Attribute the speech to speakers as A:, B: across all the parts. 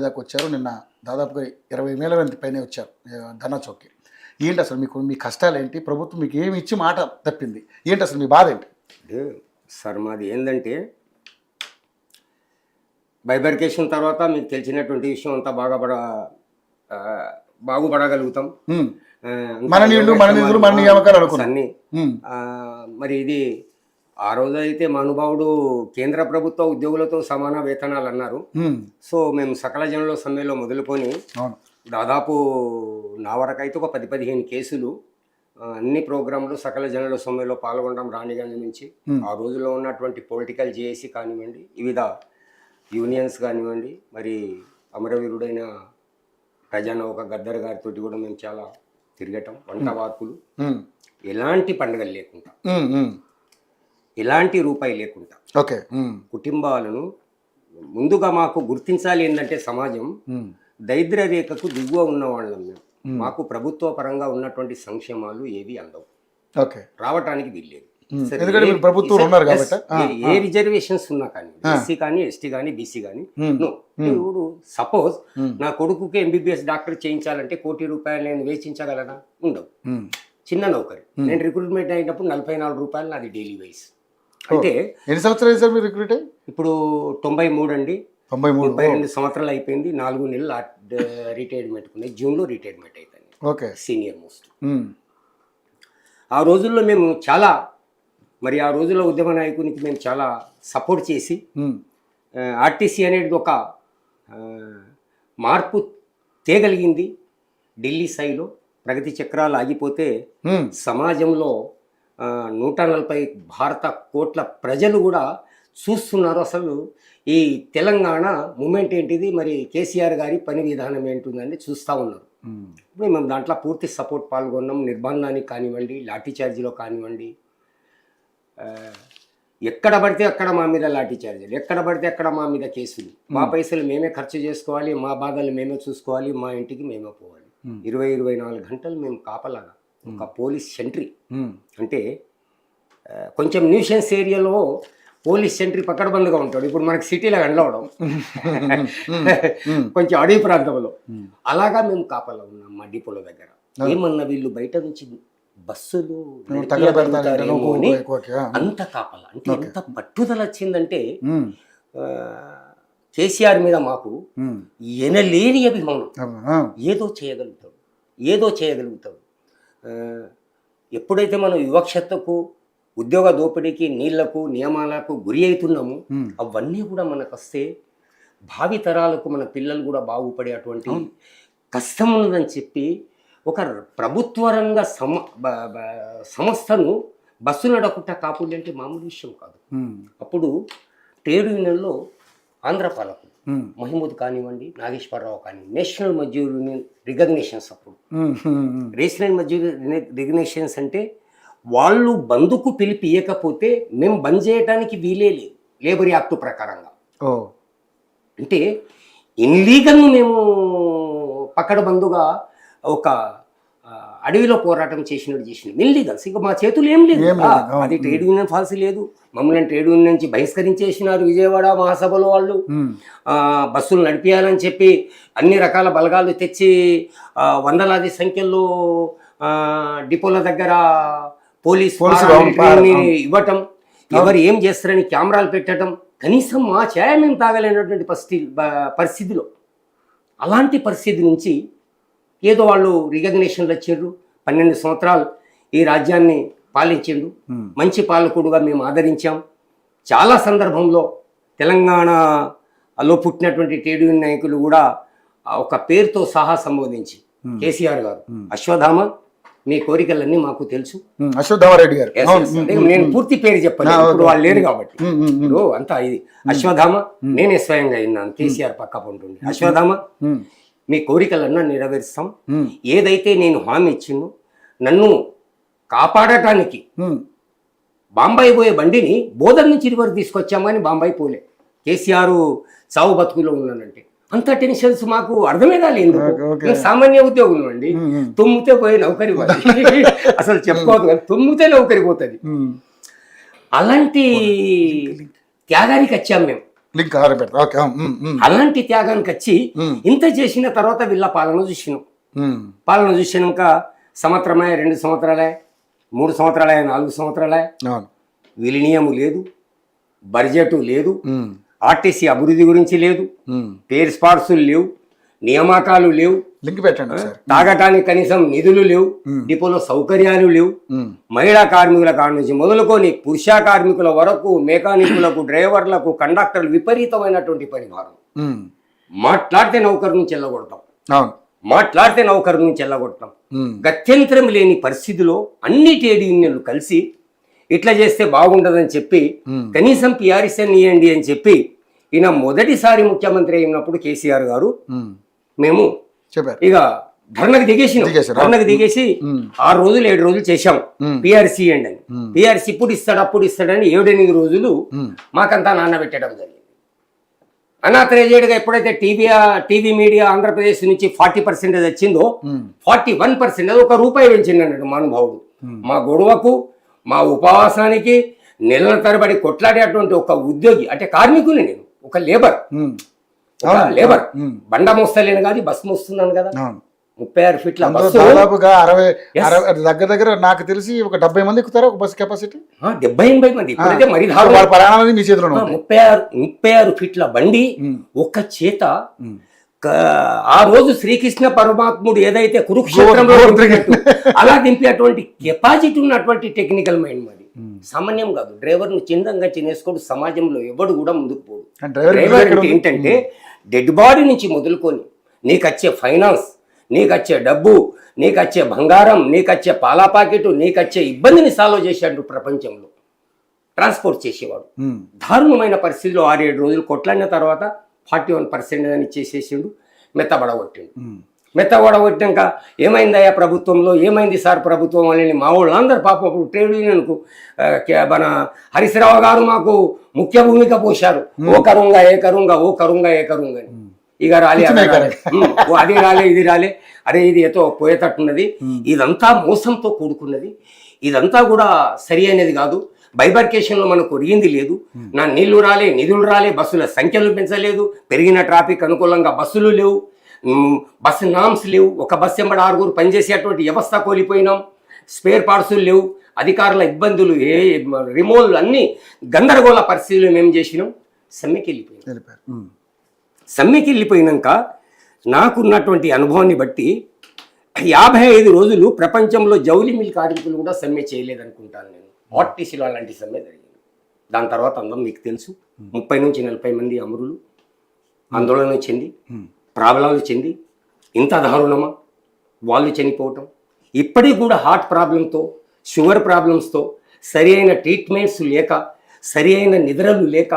A: దాకా వచ్చారు. నిన్న దాదాపుగా 20,000 మంది పైనే వచ్చారు ధర్నా చౌక్‌కి. ఏంటి అసలు మీ కష్టాలేంటి? ప్రభుత్వం మీకు ఏమి ఇచ్చి మాట తప్పింది? ఏంటి అసలు మీ బాధ ఏంటి?
B: అంటే సార్ మాది ఏందంటే బైబర్కేషన్ తర్వాత మీకు తెలిసినటువంటి విషయం అంతా బాగుపడగలుగుతాం.
A: హ్మ్. మన నీళ్లు, మన నిధులు, మన నియామకాలు అనుకున్నాం.
B: అన్ని మరి ఇది ఆ రోజైతే మనుభావుడు కేంద్ర ప్రభుత్వ ఉద్యోగులతో సమాన వేతనాలు అన్నారు. సో మేము సకల జనుల సమ్మెలో మొదలుకొని దాదాపు నా వరకైతే ఒక 10-15 కేసులు అన్ని ప్రోగ్రాంలు సకల జనుల సమ్మెలో పాల్గొనడం రాణిగంజ్ నుంచి. ఆ రోజుల్లో ఉన్నటువంటి పొలిటికల్ జేఏసీ కానివ్వండి, వివిధ యూనియన్స్ కానివ్వండి, మరి అమరవీరుడైన ప్రజానౌక గద్దర్ గారితో కూడా మేము చాలా తిరగటం, వంట వార్పులు, ఎలాంటి పండుగలు లేకుండా, ఎలాంటి రూపాయి లేకుండా కుటుంబాలను ముందుగా మాకు గుర్తించాలి ఏంటంటే సమాజం దరిద్ర రేఖకు దిగువ ఉన్న వాళ్ళం మేము. మాకు ప్రభుత్వ పరంగా ఉన్నటువంటి సంక్షేమాలు ఏవి అందవు, రావటానికి వీల్లేదు. ఏ రిజర్వేషన్స్ ఉన్నా కానీ, ఎస్సీ కానీ, ఎస్టీ కానీ, బీసీ కానీ, ఇప్పుడు సపోజ్ నా కొడుకుకి ఎంబీబీఎస్ డాక్టర్ చేయించాలంటే 1 కోటి రూపాయలు నేను వేచించగలనా? ఉండవు. చిన్న నౌకరి. నేను రిక్రూట్మెంట్ అయినప్పుడు 44 రూపాయలు నాది డైలీ వైస్. అంటే
A: ఎన్ని సంవత్సరాలు సార్ మీరు రిక్రూట్ అయ్యి?
B: ఇప్పుడు 93 అండి. 32 సంవత్సరాలు అయిపోయింది. 4 నెలలు రిటైర్మెంట్ ఉన్నాయి. జూన్లో రిటైర్మెంట్ అవుతాను, సీనియర్ మోస్ట్. ఆ రోజుల్లో మేము చాలా మరి ఆ రోజుల్లో ఉద్యమ నాయకునికి మేము చాలా సపోర్ట్ చేసి ఆర్టీసీ అనేది ఒక మార్పు తేగలిగింది. ఢిల్లీ స్థాయిలో ప్రగతి చక్రాలు ఆగిపోతే సమాజంలో 140 భారత కోట్ల ప్రజలు కూడా చూస్తున్నారు. అసలు ఈ తెలంగాణ మూమెంట్ ఏంటిది, మరి కేసీఆర్ గారి పని విధానం ఏంటుందని చూస్తూ ఉన్నారు. ఇప్పుడు మేము దాంట్లో పూర్తి సపోర్ట్ పాల్గొన్నాం. నిర్బంధానికి కానివ్వండి, లాఠీ చార్జీలో కానివ్వండి, ఎక్కడ పడితే అక్కడ మా మీద లాఠీ చార్జీలు, ఎక్కడ పడితే అక్కడ మా మీద కేసులు. మా పైసలు మేమే ఖర్చు చేసుకోవాలి, మా బాధలు మేమే చూసుకోవాలి, మా ఇంటికి మేమే పోవాలి. 20-24 గంటలు మేము కాపలాగా ఒక పోలీస్ సెంట్రీ. అంటే కొంచెం న్యూషన్స్ ఏరియాలో పోలీస్ సెంట్రీ పక్కడబందుగా ఉంటాడు. ఇప్పుడు మనకి సిటీలో కనవడం కొంచెం అడవి ప్రాంతంలో అలాగా మేము కాపలా ఉన్నాం మా డిపోల దగ్గర. ఏమన్నా వీళ్ళు బయట నుంచి బస్సులు అంత కాపలా. అంటే ఎంత పట్టుదల వచ్చిందంటే కేసీఆర్ మీద మాకు ఎనలేని అభిమానం. ఏదో చేయగలుగుతాడు. ఎప్పుడైతే మనం వివక్షతకు, ఉద్యోగ దోపిడీకి, నీళ్లకు, నియమాలకు గురి అవుతున్నాము, అవన్నీ కూడా మనకు వస్తే భావి తరాలకు మన పిల్లలు కూడా బాగుపడే అటువంటి కష్టం ఉన్నదని చెప్పి ఒక ప్రభుత్వ రంగ సంస్థను బస్సు నడకుండా కాపులు అంటే మామూలు విషయం కాదు. అప్పుడు ట్రేడ్ యూనియన్లో ఆంధ్ర పాలకులు మహమూద్ కానివ్వండి, నాగేశ్వరరావు కానీ, నేషనల్ మజ్దూర్ యూనియన్ రికగ్నిషన్స్. అప్పుడు నేషనల్ మజ్దూర్ రికగ్నిషన్స్ అంటే వాళ్ళు బంధుకు పిలిపి ఇవ్వకపోతే మేము బంద్ చేయడానికి వీలే లేదు లేబర్ యాక్ట్ ప్రకారంగా. అంటే ఇన్లీగల్ను మేము పక్కడ బంధుగా ఒక అడవిలో పోరాటం చేసినట్టు ఇన్లీగల్స్. ఇక మా చేతులు ఏం లేదు. అది ట్రేడ్ యూనియన్ పాలసీ లేదు. మమ్మల్ని ట్రేడ్ యూనియన్ నుంచి బహిష్కరించేసినారు విజయవాడ మహాసభలో వాళ్ళు. బస్సులు నడిపించాలని చెప్పి అన్ని రకాల బలగాలు తెచ్చి వందలాది సంఖ్యలో డిపోల దగ్గర పోలీసు ఇవ్వటం, ఎవరు ఏం చేస్తారని కెమెరాలు పెట్టడం, కనీసం మా ఛాయ మేము తాగలేనటువంటి పరిస్థితిలో, అలాంటి పరిస్థితి నుంచి ఏదో వాళ్ళు రికగ్నిషన్లు వచ్చారు. 12 సంవత్సరాలు ఈ రాజ్యాన్ని పాలించిండు. మంచి పాలకుడుగా మేము ఆదరించాం. చాలా సందర్భంలో తెలంగాణలో పుట్టినటువంటి ట్రేడ్ యూనియన్ నాయకులు కూడా ఒక పేరుతో సహా సంబోధించి కేసీఆర్ గారు, అశ్వత్థామ మీ కోరికలన్నీ మాకు తెలుసు.
A: అశ్వత్థామరెడ్డి గారు,
B: నేను పూర్తి పేరు చెప్పాను, ఇప్పుడు వాళ్ళు లేరు కాబట్టి అంతా ఇది. అశ్వత్థామ నేనే స్వయంగా విన్నాను, కేసీఆర్ పక్క ఉంటుండే. అశ్వత్థామ మీ కోరికలన్నా నెరవేరుస్తాం. ఏదైతే నేను హామీ ఇచ్చినో నన్ను కాపాడటానికి బాంబాయి పోయే బండిని బోధన నుంచి ఇరువరకు తీసుకొచ్చామని బాంబాయి పోలే. కేసీఆర్ చావు బతుకులో ఉన్నానంటే అంత టెన్షన్స్ మాకు అర్థమే కాలేదు. సామాన్య ఉద్యోగులు అండి, తుమ్మితే పోయి నౌకరి అసలు చెప్పుకోవద్దు కానీ తుమ్మితే నౌకరి పోతుంది. అలాంటి త్యాగానికి వచ్చాం మేము.
A: లింక్ ఆధారం పెడతా ఓకే
B: అలాంటి త్యాగానికి వచ్చి ఇంత చేసిన తర్వాత వీళ్ళ పాలన చూసినాం. పాలన చూసినాక సంవత్సరమే 2 సంవత్సరాలే 3 సంవత్సరాలే 4 సంవత్సరాలే విలీనియము లేదు, బడ్జెట్ లేదు, ఆర్టీసీ అభివృద్ధి గురించి లేదు, పేర్ స్పాట్సులు లేవు, నియామకాలు లేవు,
A: లింక్ పెట్టండి సార్,
B: తాగటానికి కనీసం నిధులు లేవు, డిపోలో సౌకర్యాలు లేవు. మహిళా కార్మికుల కాడ నుంచి మొదలుకొని పురుష కార్మికుల వరకు మెకానికులకు, డ్రైవర్లకు, కండక్టర్లు విపరీతమైనటువంటి పరిహారం. మాట్లాడితే నౌకరు నుంచి వెళ్ళగొడతాం, మాట్లాడితే నౌకరు నుంచి వెళ్ళగొడతాం. గత్యంతరం లేని పరిస్థితిలో అన్ని ట్రేడ్ యూనియన్లు కలిసి ఇట్లా చేస్తే బాగుండదని చెప్పి కనీసం పిఆర్ఎస్ఎన్ ఇవ్వండి అని చెప్పి ఈయన మొదటిసారి ముఖ్యమంత్రి అయినప్పుడు కేసీఆర్ గారు మేము
A: చెప్పారు
B: ఇక ధర్నకు దిగేసి 6 రోజులు 7 రోజులు చేశాం పిఆర్సీ ఇవ్వండి అని. పిఆర్సీ ఇప్పుడు ఇస్తాడని 7-8 రోజులు మాకంతా నాన్నబెట్టడం జరిగింది. అనాథరైజ్డ్గా ఎప్పుడైతే టీవీ మీడియా ఆంధ్రప్రదేశ్ నుంచి 40% వచ్చిందో 41% ₹1 పెంచిందన్నాడు మహానుభావుడు. మా గొడవకు, మా ఉపవాసానికి నెలల తరబడి కొట్లాడేటువంటి ఒక ఉద్యోగి అంటే కార్మికుని, నేను ఒక లేబర్ బండ మోస్తలేను కాదు, బస్సు మోస్తున్నాను కదా. 36 ఫీట్ల బస్సు
A: దాదాపుగా 60 దగ్గర నాకు తెలిసి ఒక 70 మంది ఎక్కుతారా ఒక బస్ కెపాసిటీ?
B: 70-80 మంది. ఇప్పుడైతే మరి 36 ఫీట్ల బండి ఒక చేత. ఆ రోజు శ్రీకృష్ణ పరమాత్ముడు ఏదైతే కురుక్షేత్రంలో అలా దింపేటువంటి కెపాసిటీ ఉన్నటువంటి టెక్నికల్ మైండ్ మాది. సామాన్యం కాదు. డ్రైవర్ను చిన్నంగా చినేసుకోడు, సమాజంలో ఎవడు కూడా ముందుకు పోడు. డ్రైవర్ అంటే ఏంటంటే డెడ్ బాడీ నుంచి మొదలుకొని నీకు వచ్చే ఫైనాన్స్, నీకు వచ్చే డబ్బు, నీకు వచ్చే బంగారం, నీకు వచ్చే పాలా ప్యాకెట్, నీకు వచ్చే ఇబ్బందిని సాల్వ్ చేశాడు ప్రపంచంలో ట్రాన్స్పోర్ట్ చేసేవాడు. దారుణమైన పరిస్థితిలో 6-7 రోజులు కొట్లాడిన తర్వాత 41% అని చేసేసిండు. మెత్తబడగొట్టాక ఏమైందయ్యా ప్రభుత్వంలో, ఏమైంది సార్ ప్రభుత్వం అని మా వాళ్ళందరూ పాపం ట్రేడ్ యూనియన్కు మన హరీశ్రావు గారు మాకు ముఖ్య భూమిక పోశారు. ఓ కరుంగా అని. ఇక అది రాలే ఇది రాలే, అరే ఇది ఏదో పోయేటట్టున్నది, ఇదంతా మోసంతో కూడుకున్నది, ఇదంతా కూడా సరి అనేది కాదు. బైబర్కేషన్లో మనకు ఒరిగింది లేదు. నా నీళ్లు రాలే, నిధులు రాలే, బస్సుల సంఖ్యలు పెంచలేదు, పెరిగిన ట్రాఫిక్ అనుకూలంగా బస్సులు లేవు, బస్సు నామ్స్ లేవు, ఒక బస్సు ఎంబడి 6 పనిచేసేటువంటి వ్యవస్థ కోల్పోయినాం, స్పేర్ పార్ట్సులు లేవు, అధికారుల ఇబ్బందులు, రిమోల్ అన్ని గందరగోళ పరిస్థితులు మేము చేసినాం. సమ్మెకి వెళ్ళిపోయినాక నాకున్నటువంటి అనుభవాన్ని బట్టి 55 రోజులు ప్రపంచంలో జౌలి మిల్ కార్మికులు కూడా సమ్మె చేయలేదనుకుంటాను నేను. ఆర్టీసీలో అలాంటి సమ్మె జరిగింది. దాని తర్వాత అందరం మీకు తెలుసు, 30 నుంచి 40 మంది అమరులు ఆందోళన చెంది, ప్రాబ్లాలు చెంది, ఇంత దారుణమా వాళ్ళు చనిపోవటం. ఇప్పటికి కూడా హార్ట్ ప్రాబ్లంతో, షుగర్ ప్రాబ్లమ్స్తో, సరి అయిన ట్రీట్మెంట్స్ లేక, సరి అయిన నిద్రలు లేక,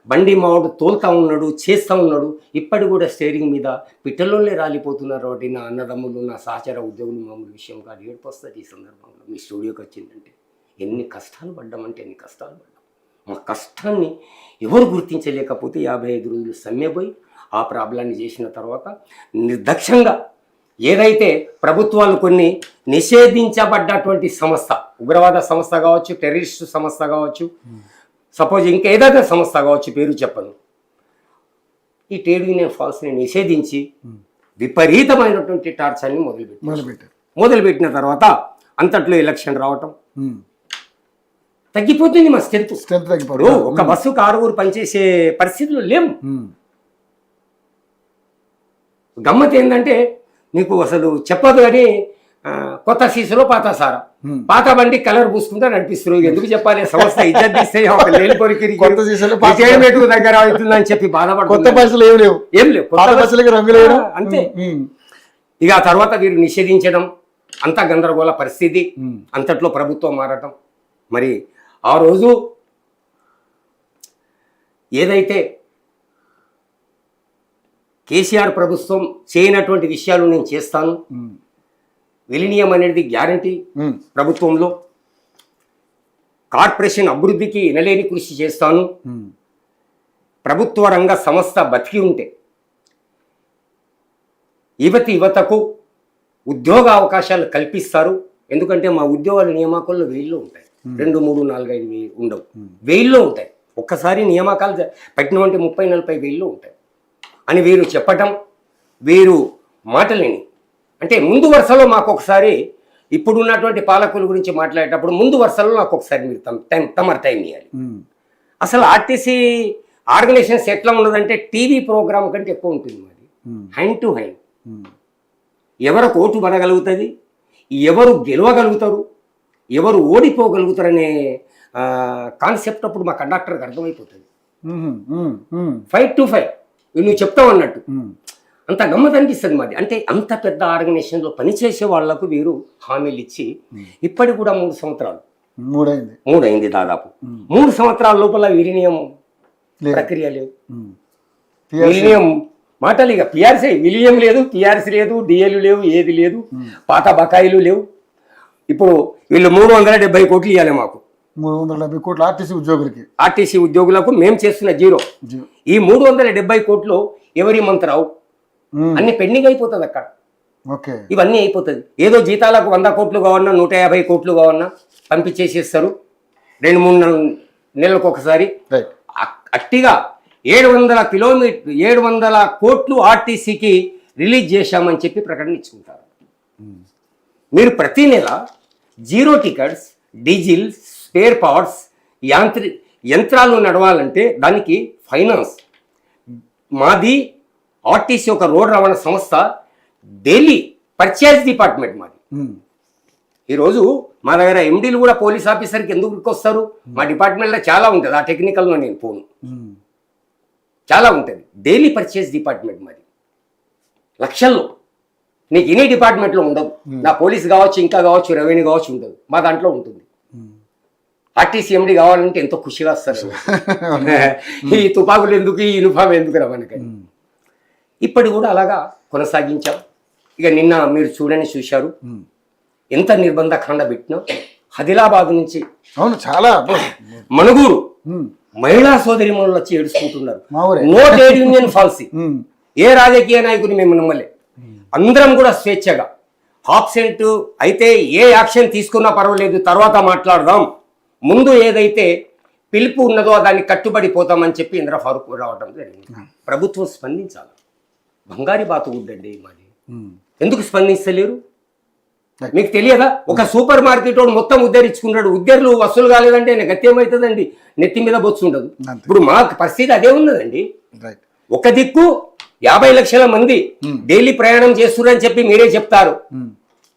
B: బండి మావాడు తోలుతా ఉన్నాడు, చేస్తూ ఉన్నాడు. ఇప్పటి కూడా స్టీరింగ్ మీద పిట్టలోనే రాలిపోతున్నారు. కాబట్టి నా అన్నదమ్ములు, నా సహచర ఉద్యోగులు మామూలు విషయం కాదు. ఏడుపు వస్తుంది ఈ సందర్భంలో. మీ స్టూడియోకి వచ్చిందంటే ఎన్ని కష్టాలు పడ్డామంటే ఎన్ని కష్టాలు పడ్డాం. మా కష్టాన్ని ఎవరు గుర్తించలేకపోతే 55 రోజులు సమ్మెపోయి ఆ ప్రాబ్లాన్ని చేసిన తర్వాత నిర్దక్షంగా ఏదైతే ప్రభుత్వాలు కొన్ని నిషేధించబడ్డటువంటి సంస్థ, ఉగ్రవాద సంస్థ కావచ్చు, టెర్రరిస్టు సంస్థ కావచ్చు, సపోజ్ ఇంకేదైనా సంస్థ కావచ్చు, పేరు చెప్పను, ఈ ట్రేడ్ యూనియన్ ఫాల్స్ని నిషేధించి విపరీతమైనటువంటి టార్చర్ని మొదలుపెట్టిన తర్వాత అంతట్లో ఎలక్షన్ రావటం తగ్గిపోతుంది. మా స్ట్రెంత్ తగ్గిపోదు. ఒక బస్సుకు 6 పనిచేసే పరిస్థితులు లేవు. గమ్మత్ ఏంటంటే నీకు అసలు చెప్పదు కానీ కొత్త సీసులో పాత సారా, పాత బండి కలర్ పూసుకుంటే నడిపిస్తున్నారు. ఎందుకు చెప్పాలి, సంస్థ ఇజ్జత్ తీస్తే దగ్గర అవుతుందని చెప్పి బాధపడుతుంది. అంతే. ఇక ఆ తర్వాత వీరు నిషేధించడం, అంత గందరగోళ పరిస్థితి, అంతట్లో ప్రభుత్వం మారటం. మరి ఆ రోజు ఏదైతే కేసీఆర్ ప్రభుత్వం చేయనటువంటి విషయాలు నేను చేస్తాను, విలీనియం అనేది గ్యారంటీ ప్రభుత్వంలో, కార్పొరేషన్ అభివృద్ధికి ఎనలేని కృషి చేస్తాను, ప్రభుత్వ రంగ సంస్థ బతికి ఉంటే యువతకు ఉద్యోగ అవకాశాలు కల్పిస్తారు. ఎందుకంటే మా ఉద్యోగాల నియామకాల్లో 1000 ఉంటాయి, 2, 3, 4, 5 ఉండవు, 1000 ఉంటాయి. ఒక్కసారి నియామకాలు పెట్టినటువంటి 30-40 వేలు ఉంటాయి అని వీరు చెప్పటం, వీరు మాటలేని అంటే ముందు వరుసలో మాకు ఒకసారి ఇప్పుడున్నటువంటి పాలకుల గురించి మాట్లాడేటప్పుడు ముందు వరుసలో నాకు ఒకసారి మీరు తమరు టైం ఇవ్వాలి. అసలు ఆర్టీసీ ఆర్గనైజేషన్స్ ఎట్లా ఉన్నదంటే టీవీ ప్రోగ్రామ్ కంటే ఎక్కువ ఉంటుంది మరి, హ్యాండ్ టు హ్యాండ్. ఎవరికి ఓటు పడగలుగుతుంది, ఎవరు గెలవగలుగుతారు, ఎవరు ఓడిపోగలుగుతారనే కాన్సెప్ట్ అప్పుడు మా కండక్టర్కి అర్థమైపోతుంది. 5 to 5 నువ్వు చెప్తావు అన్నట్టు అంత గమ్మత్ అనిపిస్తుంది మాది. అంటే అంత పెద్ద ఆర్గనైజేషన్లో పనిచేసే వాళ్లకు వీరు హామీలు ఇచ్చి ఇప్పటికి కూడా 3 సంవత్సరాలు 3 అయింది దాదాపు. 3 సంవత్సరాల లోపల విలీనియం ప్రక్రియ లేదు. విలీనియం మాటలు ఇక పిఆర్సీ విలీనియం లేదు, పిఆర్సీ లేదు, డిఏలు లేవు, ఏది లేదు, పాత బకాయిలు లేవు. ఇప్పుడు వీళ్ళు 370 కోట్లు ఇవ్వాలి మాకు.
A: 370 కోట్లు ఆర్టీసీ
B: ఉద్యోగులకు మేము చేస్తున్న జీరో. ఈ 370 కోట్లు ఎవరి మంత్రావు అన్ని పెండింగ్ అయిపోతుంది అక్కడ. ఇవన్నీ అయిపోతుంది. ఏదో జీతాలకు 100 కోట్లు కావన్నా 150 కోట్లు కావన్నా పంపించేసేస్తారు 2-3 నెలలకు ఒకసారి. అట్టిగా 700 కోట్లు ఆర్టీసీకి రిలీజ్ చేశామని చెప్పి ప్రకటన ఇచ్చుకుంటారు. మీరు ప్రతి నెల zero tickets, diesel, spare parts, యంత్రాలు నడవాలంటే దానికి ఫైనాన్స్. మాది ఆర్టీసీ ఒక రోడ్ రవాణా సంస్థ, ఢిల్లీ పర్చేజ్ డిపార్ట్మెంట్ మాది. ఈరోజు మా దగ్గర ఎండీలు కూడా పోలీస్ ఆఫీసర్కి ఎందుకు వస్తారు? మా డిపార్ట్మెంట్లో చాలా ఉంటుంది. ఆ టెక్నికల్లో నేను పోను, చాలా ఉంటుంది. డైలీ పర్చేజ్ డిపార్ట్మెంట్ మాది. లక్షల్లో. నీకు ఇన్ని డిపార్ట్మెంట్లో ఉండదు. నా పోలీస్ కావచ్చు, ఇంకా కావచ్చు, రెవెన్యూ కావచ్చు, ఉండదు. మా దాంట్లో ఉంటుంది. ఆర్టీసీ ఎండి కావాలంటే ఎంతో ఖుషిగా వస్తారు. ఈ తుపాకులు ఎందుకు, ఈ యూనిఫామ్ ఎందుకు రవాణాకని. ఇప్పటి కూడా అలాగా కొనసాగించాం. ఇక నిన్న మీరు చూశారు ఎంత నిర్బంధ కాండ పెట్టినా. ఆదిలాబాద్ నుంచి
A: అవును చాలా
B: మణుగూరు మహిళా సోదరి మనులు వచ్చి ఏడుచుకుంటున్నారు. No trade union policy. ఏ రాజకీయ నాయకుని మేము నమ్మలే. అందరం కూడా స్వేచ్ఛగా ఆబ్సెంట్ అయితే ఏ యాక్షన్ తీసుకున్నా పర్వాలేదు, తర్వాత మాట్లాడదాం, ముందు ఏదైతే పిలుపు ఉన్నదో దాన్ని కట్టుబడిపోతామని చెప్పి ఇంద్ర ఫారూక్ రావడం జరిగింది. ప్రభుత్వం స్పందించాలి. బంగారి బాతు గుడ్డండి మాది. ఎందుకు స్పందించలేరు? మీకు తెలియదా? ఒక సూపర్ మార్కెట్ వాడు మొత్తం ఉద్ధరించుకున్నాడు. ఉద్దరులు వసూలు కాలేదంటే ఆయన గతి ఏమవుతుందండి? నెత్తి మీద బొచ్చు ఉండదు. ఇప్పుడు మా పరిస్థితి అదే ఉన్నదండి. ఒక దిక్కు 50 లక్షల మంది డైలీ ప్రయాణం చేస్తున్నారని చెప్పి మీరే చెప్తారు.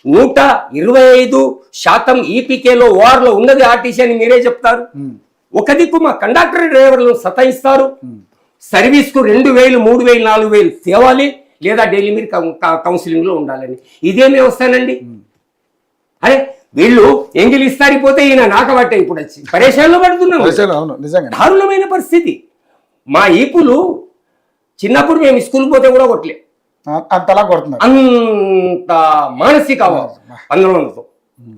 B: 125% ఈపీకేలో వార్లో ఉన్నది ఆర్టీసీ అని మీరే చెప్తారు. ఒక దిక్కు మా కండక్టర్ డ్రైవర్లు సతాయిస్తారు. సర్వీస్కు 2000, 3000, 4000 తేవాలి, లేదా డైలీ మీరు కౌన్సిలింగ్లో ఉండాలని. ఇదేమి వస్తానండి? అరే వీళ్ళు ఎంగిలి ఇస్తారిపోతే ఈయన నాకబట్టే ఇప్పుడు వచ్చి పరేషాన్లో పడుతున్నాం. దారుణమైన పరిస్థితి. మా ఈపులు చిన్నప్పుడు మేము స్కూల్కి పోతే కూడా కొట్టలే,
A: అంతలా కొడుతున్నారు.
B: అంత మానసిక ఆందోళనతో.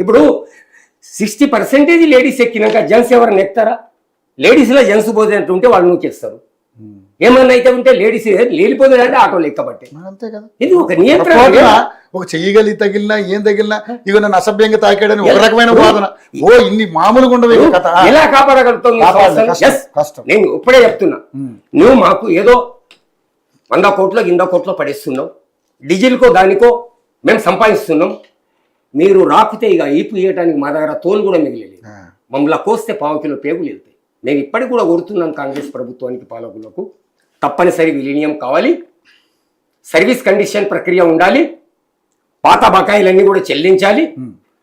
B: ఇప్పుడు 60% లేడీస్ ఎక్కినాక జెంట్స్ ఎవరైనా ఎక్కుతారా? లేడీస్లో జెంట్స్ పోతే వాళ్ళు నూకేస్తారు. ఏమన్నా అయితే ఉంటే లేడీస్ లేలిపోతే అంటే ఆటోలు ఎక్కబట్టే.
A: అంతే కదా.
B: ఇది ఒక నియంత్రణ.
A: ఒక చెయ్యగలి తగిలినా ఏం తగిలినా ఇక నన్ను అసభ్యంగా తాకాడని ఒక రకమైన వాదన. ఓ ఇన్ని మామూలుగా ఉండదు కథ. ఎలా
B: కాపాడగలుగుతాం? నేను ఇప్పుడే చెప్తున్నా, నువ్వు మాకు ఏదో 100 కోట్లు 100 కోట్లు పడేస్తున్నావు, డీజిల్కో దానికో మేము సంపాదిస్తున్నాం. మీరు రాపితే ఇక ఈపు ఇవ్వడానికి మా దగ్గర తోలు కూడా మిగిలేదు. మమ్మల్ని కోస్తే 1/4 కిలో పేగులు వెళ్తాయి. నేను ఇప్పటికి కూడా కోరుతున్నాను కాంగ్రెస్ ప్రభుత్వానికి, పాలకులకు తప్పనిసరి విలీనియం కావాలి, సర్వీస్ కండిషన్ ప్రక్రియ ఉండాలి, పాత బకాయిలన్నీ కూడా చెల్లించాలి,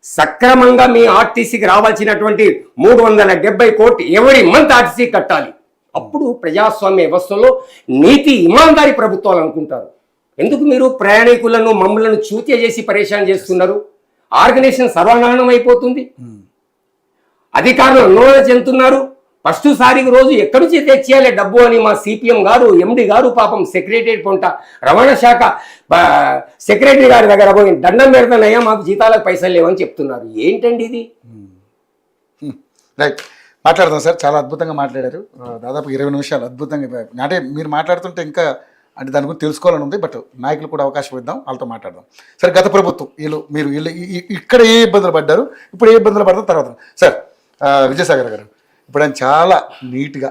B: సక్రమంగా మీ ఆర్టీసీకి రావాల్సినటువంటి 370 కోట్లు ఎవరి మంత్ ఆర్టీసీ కట్టాలి. అప్పుడు ప్రజాస్వామ్య వ్యవస్థలో నీతి ఇమాందారి ప్రభుత్వాలు అనుకుంటారు. ఎందుకు మీరు ప్రయాణికులను మమ్మలను చూత్య చేసి పరేషాన్ చేస్తున్నారు? ఆర్గనైజేషన్ సర్వనాశనం అయిపోతుంది. అధికారులు ఆందోళన చెందుతున్నారు. ఫస్ట్ సారికి రోజు ఎక్కడి నుంచి తెచ్చేయాలి డబ్బు అని మా సిపిఎం గారు, ఎండి గారు పాపం సెక్రటరియట్ పొంట రవాణా శాఖ సెక్రటరీ గారి దగ్గర పోయి దండం పెడతానయ్యా మాకు జీతాలకు పైసలు లేవని చెప్తున్నారు. ఏంటండి ఇది?
A: రైట్, మాట్లాడదాం సార్. చాలా అద్భుతంగా మాట్లాడారు. దాదాపు 20 నిమిషాలు అద్భుతంగా. అంటే మీరు మాట్లాడుతుంటే ఇంకా అంటే దాని గురించి తెలుసుకోవాలని ఉంది. బట్ నాయకులు కూడా అవకాశం ఇద్దాం, వాళ్ళతో మాట్లాడదాం. సరే, గత ప్రభుత్వం వీళ్ళు ఇక్కడ ఏ ఇబ్బందులు పడ్డారు, ఇప్పుడు ఏ ఇబ్బందులు పడతారు తర్వాత. సార్ విజయసాగర్ గారు, ఇప్పుడు ఆయన చాలా నీట్గా